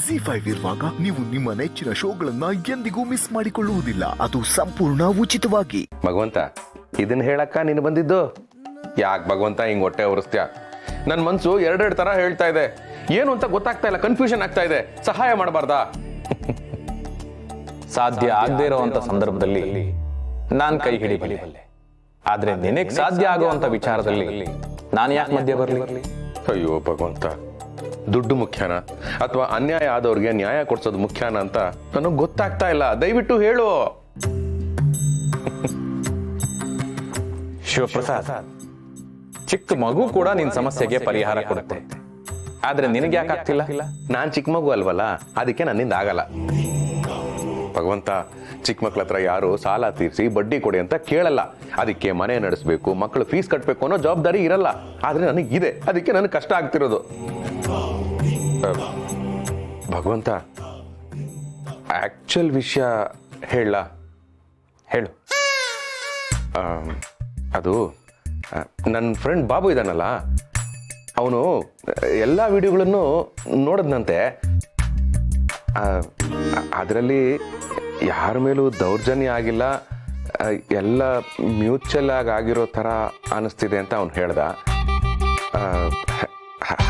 ಜಿ5 ಇರುವಾಗ ನೀವು ನಿಮ್ಮ ನೆಚ್ಚಿನ ಶೋಗಳನ್ನ ಎಂದಿಗೂ ಮಿಸ್ ಮಾಡಿಕೊಳ್ಳುವುದಿಲ್ಲ. ಅದು ಸಂಪೂರ್ಣ ಉಚಿತವಾಗಿ. ಭಗವಂತ, ಇದನ್ನ ಹೇಳಕ್ಕ ನೀನು ಬಂದಿದ್ದು? ಯಾಕೆ ಭಗವಂತ ಹಿಂಗ್ ಹೊಟ್ಟೆ ಉರಿಸ್ತ್ಯಾ? ನನ್ನ ಮನ್ಸು ಎರಡೆರಡು ತರ ಹೇಳ್ತಾ ಇದೆ, ಏನು ಅಂತ ಗೊತ್ತಾಗ್ತಾ ಇಲ್ಲ, ಕನ್ಫ್ಯೂಷನ್ ಆಗ್ತಾ ಇದೆ. ಸಹಾಯ ಮಾಡಬಾರ್ದಾ? ಸಾಧ್ಯ ಆಗದೆ ಇರುವಂತ ಸಂದರ್ಭದಲ್ಲಿ ನಾನ್ ಕೈ ಹಿಡಿಬಲ್ಲೆ, ಆದ್ರೆ ನಿನಗೆ ಸಾಧ್ಯ ಆಗುವಂತ ವಿಚಾರದಲ್ಲಿ ನಾನು ಯಾಕೆ ಮಧ್ಯ ಬರಲಿ? ಅಯ್ಯೋ ಭಗವಂತ, ದುಡ್ಡು ಮುಖ್ಯನಾ ಅಥವಾ ಅನ್ಯಾಯ ಆದವ್ರಿಗೆ ನ್ಯಾಯ ಕೊಡ್ಸೋದು ಮುಖ್ಯನಾ ಅಂತ ನನಗೆ ಗೊತ್ತಾಗ್ತಾ ಇಲ್ಲ. ದಯವಿಟ್ಟು ಹೇಳು. ಶಿವಪ್ರಸಾದ್, ಚಿಕ್ಕ ಮಗು ಕೂಡ ನಿನ್ ಸಮಸ್ಯೆಗೆ ಪರಿಹಾರ ಕೊಡುತ್ತೆ, ಆದ್ರೆ ನಿನಗೆ ಯಾಕೆ ಆಗ್ತಿಲ್ಲ? ನಾನ್ ಚಿಕ್ಕ ಮಗು ಅಲ್ವಲ್ಲ, ಅದಕ್ಕೆ ನನ್ನಿಂದ ಆಗಲ್ಲ. ಭಗವಂತ, ಚಿಕ್ಕ ಮಕ್ಳ ಹತ್ರ ಯಾರು ಸಾಲ ತೀರಿಸಿ ಬಡ್ಡಿ ಕೊಡಿ ಅಂತ ಕೇಳಲ್ಲ. ಅದಕ್ಕೆ ಮನೆ ನಡೆಸಬೇಕು, ಮಕ್ಕಳು ಫೀಸ್ ಕಟ್ಟಬೇಕು ಅನ್ನೋ ಜವಾಬ್ದಾರಿ ಇರಲ್ಲ. ಆದ್ರೆ ನನಗಿದೆ, ಅದಕ್ಕೆ ನನಗೆ ಕಷ್ಟ ಆಗ್ತಿರೋದು. ಭಗವಂತ, ಆಕ್ಚುಲ್ ವಿಷಯ ಹೇಳ. ಹೇಳು. ಅದು ನನ್ನ ಫ್ರೆಂಡ್ ಬಾಬು ಇದ್ದಾನಲ್ಲ, ಅವನು ಎಲ್ಲ ವಿಡಿಯೋಗಳನ್ನು ನೋಡಿದ್ನಂತೆ. ಅದರಲ್ಲಿ ಯಾರ ಮೇಲೂ ದೌರ್ಜನ್ಯ ಆಗಿಲ್ಲ, ಎಲ್ಲ ಮ್ಯೂಚುವಲ್ ಆಗಿರೋ ಥರ ಅನಿಸ್ತಿದೆ ಅಂತ ಅವನು ಹೇಳ್ದ.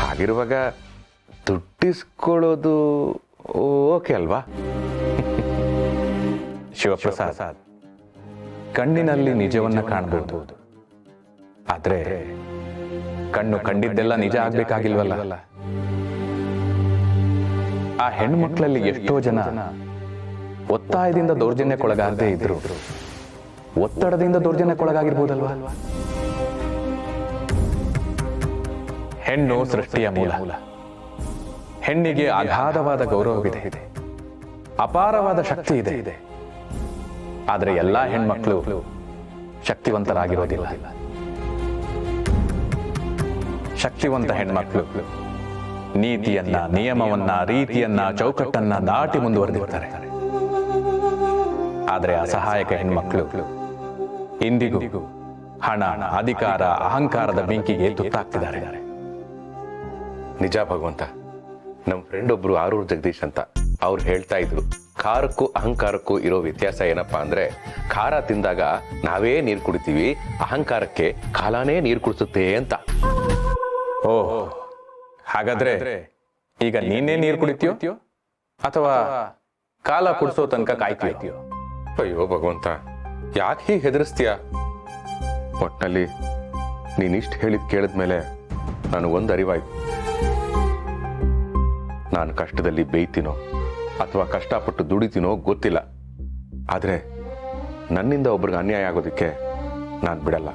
ಹಾಗಿರುವಾಗ ದುಡ್ಡಿಸ್ಕೊಳ್ಳೋದು ಓಕೆ ಅಲ್ವಾ? ಶಿವಪ್ರಸಾದ್, ಕಣ್ಣಿನಲ್ಲಿ ನಿಜವನ್ನ ಕಾಣಬಹುದು, ಆದ್ರೆ ಕಣ್ಣು ಕಂಡಿದ್ದೆಲ್ಲ ನಿಜ ಆಗ್ಬೇಕಾಗಿಲ್ವಲ್ಲ. ಆ ಹೆಣ್ಣು ಮಕ್ಕಳಲ್ಲಿ ಎಷ್ಟೋ ಜನ ಒತ್ತಾಯದಿಂದ ದೌರ್ಜನ್ಯಕ್ಕೊಳಗಾಗದೇ ಇದ್ರು ಒತ್ತಡದಿಂದ ದೌರ್ಜನ್ಯಕ್ಕೊಳಗಾಗಿರ್ಬೋದಲ್ವಾ? ಹೆಣ್ಣು ಸೃಷ್ಟಿಯ ಮೂಲ. ಹೆಣ್ಣಿಗೆ ಅಗಾಧವಾದ ಗೌರವವಿದೆ, ಅಪಾರವಾದ ಶಕ್ತಿ ಇದೆ. ಆದ್ರೆ ಎಲ್ಲಾ ಹೆಣ್ಮಕ್ಳು ಶಕ್ತಿವಂತರಾಗಿರೋದಿಲ್ಲ. ಶಕ್ತಿವಂತ ಹೆಣ್ಮಕ್ಳು ನೀತಿಯನ್ನ, ನಿಯಮವನ್ನ, ರೀತಿಯನ್ನ, ಚೌಕಟ್ಟನ್ನ ದಾಟಿ ಮುಂದುವರೆದಿರ್ತಾರೆ. ಆದ್ರೆ ಅಸಹಾಯಕ ಹೆಣ್ಮಕ್ಳು ಇಂದಿಗೂ ಹಣ, ಅಧಿಕಾರ, ಅಹಂಕಾರದ ಬೆಂಕಿಗೆ ತುತ್ತಾಗ್ತಿದ್ದಾರೆ. ನಿಜ ಭಗವಂತ. ನಮ್ಮ ಫ್ರೆಂಡ್ ಒಬ್ರು ಆರೂರು ಜಗದೀಶ್ ಅಂತ, ಅವ್ರು ಹೇಳ್ತಾ ಇದ್ರು, ಖಾರಕ್ಕೂ ಅಹಂಕಾರಕ್ಕೂ ಇರೋ ವ್ಯತ್ಯಾಸ ಏನಪ್ಪಾ ಅಂದ್ರೆ, ಖಾರ ತಿಂದಾಗ ನಾವೇ ನೀರು ಕುಡಿತೀವಿ, ಅಹಂಕಾರಕ್ಕೆ ಕಾಲಾನೇ ನೀರು ಕುಡಿಸುತ್ತೆ ಅಂತ. ಓಹ್, ಹಾಗಾದ್ರೆ ಈಗ ನೀನೇ ನೀರು ಕುಡಿತೀಯೋ ಅಥವಾ ಕಾಲ ಕುಡಿಸೋ ತನಕ ಕಾಯ್ತೀಯೋ? ಅಯ್ಯೋ ಭಗವಂತ, ಯಾಕೆ ಹೀಗೆ ಹೆದರಿಸ್ತೀಯ? ಒಟ್ನಲ್ಲಿ ನೀನಿಷ್ಟು ಹೇಳಿದ್ ಕೇಳಿದ್ಮೇಲೆ ನನಗೊಂದು ಅರಿವಾಯ್ತು. ನಾನು ಕಷ್ಟದಲ್ಲಿ ಬೇಯ್ತೀನೋ ಅಥವಾ ಕಷ್ಟಪಟ್ಟು ದುಡಿತೀನೋ ಗೊತ್ತಿಲ್ಲ, ಆದ್ರೆ ನನ್ನಿಂದ ಒಬ್ರಿಗೆ ಅನ್ಯಾಯ ಆಗೋದಕ್ಕೆ ನಾನು ಬಿಡಲ್ಲ.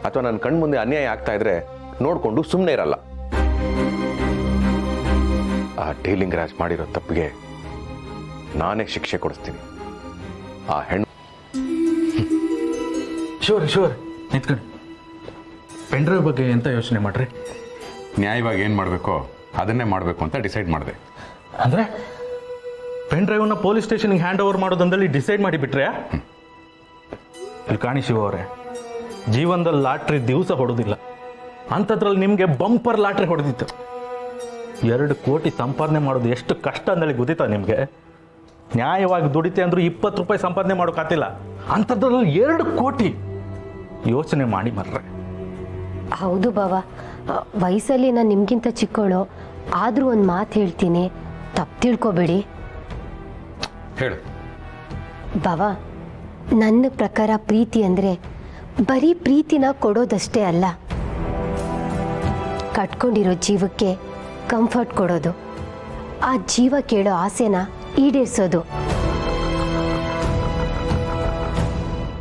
ಅಥವಾ ನನ್ನ ಕಣ್ಮುಂದೆ ಅನ್ಯಾಯ ಆಗ್ತಾ ಇದ್ರೆ ನೋಡ್ಕೊಂಡು ಸುಮ್ಮನೆ ಇರಲ್ಲ. ಆ ಡೀಲಿಂಗ್ ರಾಜ್ ಮಾಡಿರೋ ತಪ್ಪಿಗೆ ನಾನೇ ಶಿಕ್ಷೆ ಕೊಡಿಸ್ತೀನಿ. ಆ ಹೆಣ್ಣು ಶೋರ್ ನಿಂತ್ಕೊಂಡು ಪೆನ್ ಡ್ರೈವ್ ಬಗ್ಗೆ ಎಂತ ಯೋಚನೆ ಮಾಡ್ರಿ? ನ್ಯಾಯವಾಗಿ ಏನು ಮಾಡಬೇಕೋ ಅದನ್ನೇ ಮಾಡಬೇಕು ಅಂತ ಡಿಸೈಡ್ ಮಾಡಿದೆ. ಅಂದರೆ ಪೆನ್ ಡ್ರೈವನ್ನ ಪೊಲೀಸ್ ಸ್ಟೇಷನ್ಗೆ ಹ್ಯಾಂಡ್ ಓವರ್ ಮಾಡೋದಂದಲ್ಲಿ ಡಿಸೈಡ್ ಮಾಡಿಬಿಟ್ರೆ? ಇಲ್ಲಿ ಕಾಣಿ ಶಿವ ಅವರೇ, ಜೀವನದಲ್ಲಿ ಲಾಟ್ರಿ ದಿವಸ ಹೊಡೋದಿಲ್ಲ, ಅಂಥದ್ರಲ್ಲಿ ನಿಮಗೆ ಬಂಪರ್ ಲಾಟ್ರಿ ಹೊಡೆದಿತ್ತು. 2 ಕೋಟಿ ಸಂಪಾದನೆ ಮಾಡೋದು ಎಷ್ಟು ಕಷ್ಟ ಅಂದೇಳಿ ಗೊತ್ತಿತ್ತ ನಿಮಗೆ? ನ್ಯಾಯವಾಗಿ ದುಡಿತೆ ಅಂದ್ರೂ 20 ರೂಪಾಯಿ ಸಂಪಾದನೆ ಮಾಡೋಕ್ಕಾಗ್ತಿಲ್ಲ, ಅಂಥದ್ರಲ್ಲಿ 2 ಕೋಟಿ. ಯೋಚನೆ ಮಾಡಿ ಮರ್ರೆ. ಹೌದು ಬಾವ, ವಯಸ್ಸಲ್ಲಿ ನಾನು ನಿಮಗಿಂತ ಚಿಕ್ಕವಳು, ಆದರೂ ಒಂದು ಮಾತು ಹೇಳ್ತೀನಿ, ತಪ್ಪು ತಿಳ್ಕೊಬೇಡಿ. ಹೇಳು. ಬಾವ, ನನ್ನ ಪ್ರಕಾರ ಪ್ರೀತಿ ಅಂದರೆ ಬರೀ ಪ್ರೀತಿನ ಕೊಡೋದಷ್ಟೇ ಅಲ್ಲ, ಕಟ್ಕೊಂಡಿರೋ ಜೀವಕ್ಕೆ ಕಂಫರ್ಟ್ ಕೊಡೋದು, ಆ ಜೀವ ಕೇಳೋ ಆಸೆನ ಈಡೇರಿಸೋದು,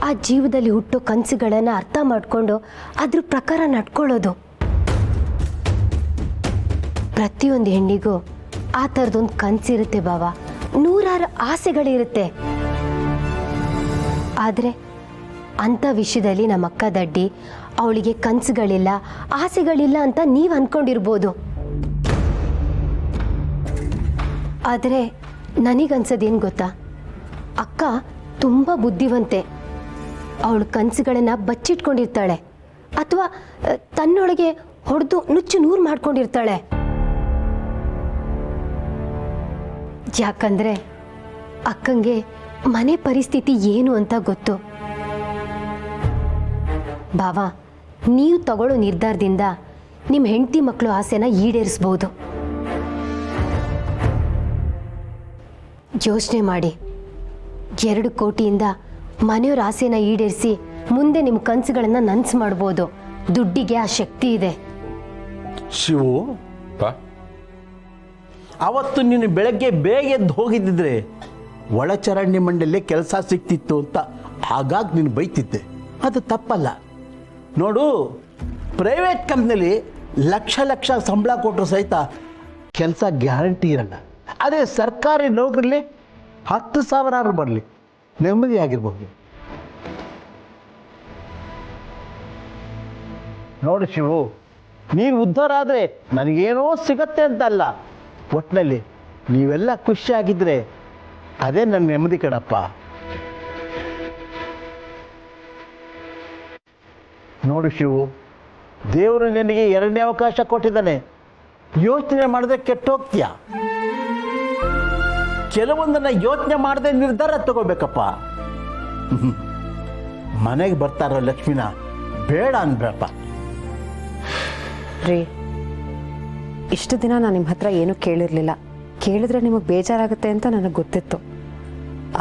ಆ ಜೀವದಲ್ಲಿ ಹುಟ್ಟೋ ಕನಸುಗಳನ್ನು ಅರ್ಥ ಮಾಡಿಕೊಂಡು ಅದ್ರ ಪ್ರಕಾರ ನಡ್ಕೊಳ್ಳೋದು. ಪ್ರತಿಯೊಂದು ಹೆಣ್ಣಿಗೂ ಆ ಥರದೊಂದು ಕನಸಿರುತ್ತೆ ಬಾವ, 100 ಆಸೆಗಳಿರುತ್ತೆ. ಆದರೆ ಅಂಥ ವಿಷಯದಲ್ಲಿ ನಮ್ಮ ಅಕ್ಕ ದಡ್ಡಿ, ಅವಳಿಗೆ ಕನಸುಗಳಿಲ್ಲ, ಆಸೆಗಳಿಲ್ಲ ಅಂತ ನೀವು ಅಂದ್ಕೊಂಡಿರ್ಬೋದು. ಆದರೆ ನನಗನ್ಸೋದೇನು ಗೊತ್ತಾ, ಅಕ್ಕ ತುಂಬ ಬುದ್ಧಿವಂತೆ. ಅವಳು ಕನಸುಗಳನ್ನು ಬಚ್ಚಿಟ್ಕೊಂಡಿರ್ತಾಳೆ, ಅಥವಾ ತನ್ನೊಳಗೆ ಹೊಡೆದು ನುಚ್ಚು ನೂರು ಮಾಡ್ಕೊಂಡಿರ್ತಾಳೆ. ಯಾಕಂದ್ರೆ ಅಕ್ಕಂಗೆ ಮನೆ ಪರಿಸ್ಥಿತಿ ಏನು ಅಂತ ಗೊತ್ತು. ಬಾವ, ನೀವು ತಗೊಳ್ಳೋ ನಿರ್ಧಾರದಿಂದ ನಿಮ್ಮ ಹೆಂಡತಿ ಮಕ್ಕಳು ಆಸೆನ ಈಡೇರಿಸ್ಬೋದು. ಯೋಚನೆ ಮಾಡಿ, 2 ಕೋಟಿಯಿಂದ ಮನೆಯವ್ರ ಆಸೆನ ಈಡೇರಿಸಿ ಮುಂದೆ ನಿಮ್ಮ ಕನಸುಗಳನ್ನು ನನಸು ಮಾಡ್ಬೋದು. ದುಡ್ಡಿಗೆ ಆ ಶಕ್ತಿ ಇದೆ. ಶಿವು, ಅವತ್ತು ನೀನು ಬೆಳಗ್ಗೆ ಬೇಗ ಎದ್ದು ಹೋಗಿದ್ದಿದ್ರೆ ಒಳಚರಂಡಿ ಮಂಡಳಿ ಕೆಲಸ ಸಿಕ್ತಿತ್ತು ಅಂತ ಆಗಾಗ ನೀನು ಬೈತಿದ್ದೆ. ಅದು ತಪ್ಪಲ್ಲ. ನೋಡು, ಪ್ರೈವೇಟ್ ಕಂಪ್ನಿಲಿ ಲಕ್ಷ ಲಕ್ಷ ಸಂಬಳ ಕೊಟ್ಟರು ಸಹಿತ ಕೆಲಸ ಗ್ಯಾರಂಟಿ ಇರಲ್ಲ. ಅದೇ ಸರ್ಕಾರಿ ನೌಕರಿಲಿ 10,000 ಬರಲಿ, ನೆಮ್ಮದಿಯಾಗಿರ್ಬೋದು. ನೋಡು ಶಿವು, ನೀನು ಉದ್ಧಾರ ಆದರೆ ನನಗೇನೋ ಸಿಗತ್ತೆ ಅಂತಲ್ಲ, ಒಟ್ಟಿನಲ್ಲಿ ನೀವೆಲ್ಲ ಖುಷಿಯಾಗಿದ್ದರೆ ಅದೇ ನನ್ನ ನೆಮ್ಮದಿ ಕಣಪ್ಪ. ನೋಡು ಶಿವು, ದೇವರು ನಿನಗೆ 2ನೇ ಅವಕಾಶ ಕೊಟ್ಟಿದ್ದಾನೆ. ಯೋಚನೆ ಮಾಡಿದ್ರೆ ಕೆಟ್ಟೋಗ್ತೀಯ. ಕೆಲವೊಂದನ್ನು ಯೋಚನೆ ಮಾಡದೆ ನಿರ್ಧಾರ ತಗೋಬೇಕಪ್ಪ. ಮನೆಗೆ ಬರ್ತಾರೋ ಲಕ್ಷ್ಮಿನ ಬೇಡ ಅನ್ಬೇಡಪ್ಪ. ರೀ, ಇಷ್ಟು ದಿನ ನಾನು ನಿಮ್ಮ ಹತ್ರ ಏನೂ ಕೇಳಿರಲಿಲ್ಲ. ಕೇಳಿದ್ರೆ ನಿಮಗೆ ಬೇಜಾರಾಗುತ್ತೆ ಅಂತ ನನಗೆ ಗೊತ್ತಿತ್ತು.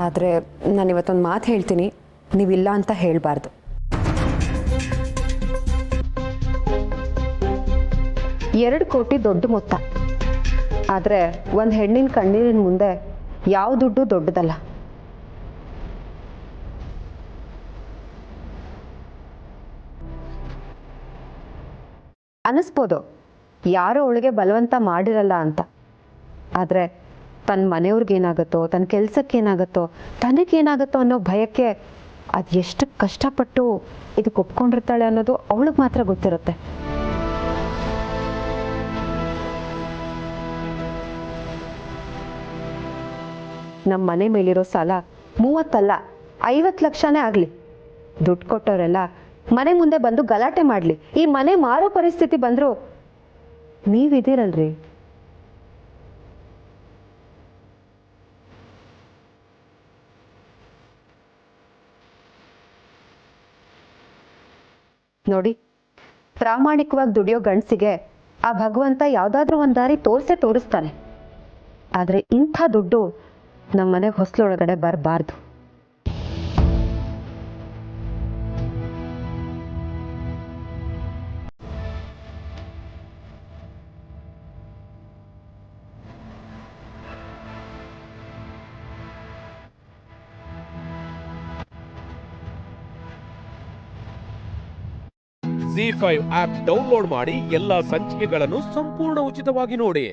ಆದರೆ ನಾನು ಇವತ್ತೊಂದು ಮಾತು ಹೇಳ್ತೀನಿ, ನೀವಿಲ್ಲ ಅಂತ ಹೇಳಬಾರ್ದು. 2 ಕೋಟಿ ದೊಡ್ಡ ಮೊತ್ತ. ಆದರೆ ಒಂದು ಹೆಣ್ಣಿನ ಕಣ್ಣೀರಿನ ಮುಂದೆ ಯಾವ ದುಡ್ಡು ದೊಡ್ಡದಲ್ಲ. ಅನಿಸ್ಬೋದು ಯಾರೋ ಅವಳಿಗೆ ಬಲವಂತ ಮಾಡಿರಲ್ಲ ಅಂತ. ಆದರೆ ತನ್ನ ಮನೆಯವ್ರಿಗೇನಾಗುತ್ತೋ, ತನ್ನ ಕೆಲಸಕ್ಕೇನಾಗುತ್ತೋ, ತನಗೇನಾಗುತ್ತೋ ಅನ್ನೋ ಭಯಕ್ಕೆ ಅದು ಎಷ್ಟು ಕಷ್ಟಪಟ್ಟು ಇದಕ್ಕೆ ಒಪ್ಕೊಂಡಿರ್ತಾಳೆ ಅನ್ನೋದು ಅವಳಿಗೆ ಮಾತ್ರ ಗೊತ್ತಿರುತ್ತೆ. ನಮ್ಮ ಮನೆ ಮೇಲಿರೋ ಸಾಲ 30 ಅಲ್ಲ 50 ಲಕ್ಷನೇ ಆಗಲಿ, ದುಡ್ಡು ಕೊಟ್ಟವರೆಲ್ಲ ಮನೆ ಮುಂದೆ ಬಂದು ಗಲಾಟೆ ಮಾಡಲಿ, ಈ ಮನೆ ಮಾರೋ ಪರಿಸ್ಥಿತಿ ಬಂದರೂ ನೀವಿದ್ದೀರಲ್ರಿ. ನೋಡಿ, ಪ್ರಾಮಾಣಿಕವಾಗಿ ದುಡಿಯೋ ಗಂಡಸಿಗೆ ಆ ಭಗವಂತ ಯಾವುದಾದ್ರೂ ಒಂದು ದಾರಿ ತೋರಿಸ್ತಾನೆ. ಆದರೆ ಇಂಥ ದುಡ್ಡು ನಮ್ಮ ಮನೆಗೆ ಹೊಸಲೊಳಗಡೆ ಬರಬಾರ್ದು. ZEE5 ಆಪ್ ಡೌನ್ಲೋಡ್ ಮಾಡಿ ಎಲ್ಲಾ ಸಂಚಿಕೆಗಳನ್ನು ಸಂಪೂರ್ಣ ಉಚಿತವಾಗಿ ನೋಡಿ.